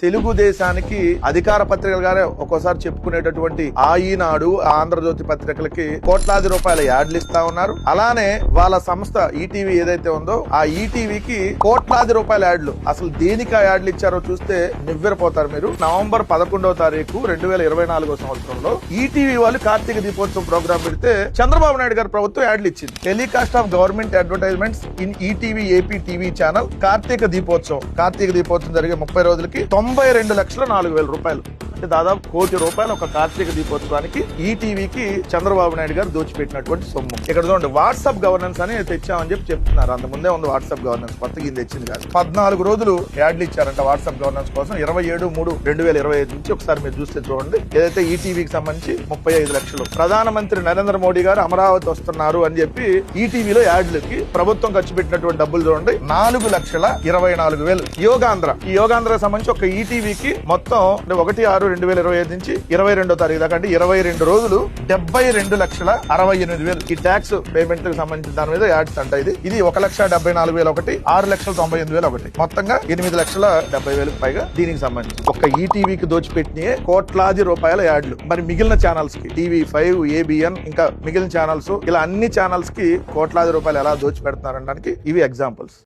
తెలుగుదేశానికి అధికార పత్రికలుగానే ఒక్కోసారి చెప్పుకునేటటువంటి ఆ ఈనాడు ఆంధ్రజ్యోతి పత్రికలకి కోట్లాది రూపాయల యాడ్లు ఇస్తా ఉన్నారు. అలానే వాళ్ళ సంస్థ ఈటీవీ ఏదైతే ఉందో ఆ ఈటీవీకి కోట్లాది రూపాయల యాడ్లు. అసలు దేనికి ఆ యాడ్లు ఇచ్చారో చూస్తే నివ్వెరపోతారు మీరు. నవంబర్ 11వ తారీఖు 2024 సంవత్సరంలో ఈటీవీ వాళ్ళు కార్తీక దీపోత్సవం ప్రోగ్రామ్ పెడితే చంద్రబాబు నాయుడు గారి ప్రభుత్వం యాడ్లు ఇచ్చింది. Telecast of government advertisements in ETV AP TV channel Karthika Deepotsavam జరిగే 30 రోజులకి 92,04,000 రూపాయలు, అంటే దాదాపు ₹1 కోటి ఒక కార్తీక దీపోత్సవానికి ఈటీవీకి చంద్రబాబు నాయుడు గారు దోచిపెట్టినటువంటి సొమ్ము. ఇక్కడ చూడండి, వాట్సాప్ గవర్నెన్స్ అని తెచ్చామని చెప్పి చెప్తున్నారు. అంత ముందే ఉంది వాట్సాప్ గవర్నెన్స్, కొత్తగా ఇది తెచ్చింది కాదు. 14 రోజులు యాడ్లు ఇచ్చారంట వాట్సాప్ గవర్నెన్స్ కోసం. 27/3/2025 నుంచి ఒకసారి మీరు చూస్తే చూడండి. ఏదైతే ఈటీవీకి సంబంధించి 35 లక్షలు ప్రధానమంత్రి నరేంద్ర మోడీ గారు అమరావతి వస్తున్నారు అని చెప్పి ఈటీవీలో యాడ్లకి ప్రభుత్వం ఖర్చు పెట్టినటువంటి డబ్బులు చూడండి, 4,24,000. యోగాంధ్ర, ఈ యోగాంధ్రకు సంబంధించి ఒక ఈటీవీకి మొత్తం 1/6/2025 నుంచి 22వ తారీఖు దాకా, అంటే 22 రోజులు 72,68,000. ఈ ట్యాక్స్ పేమెంట్ కి సంబంధించిన దాని మీద యాడ్స్ అంట. ఇది 1,74,000 ఒకటి, 6,98,000 ఒకటి, మొత్తంగా 8,70,000 పైగా దీనికి సంబంధించి ఒక ఈటీవీకి దోచిపెట్టిన కోట్లాది రూపాయల యాడ్లు. మరి మిగిలిన ఛానల్స్ కి TV5, ABN ఇంకా మిగిలిన ఛానల్స్, ఇలా అన్ని ఛానల్స్ కి కోట్లాది రూపాయలు ఎలా దోచిపెడుతున్నారనడానికి ఇవి ఎగ్జాంపుల్స్.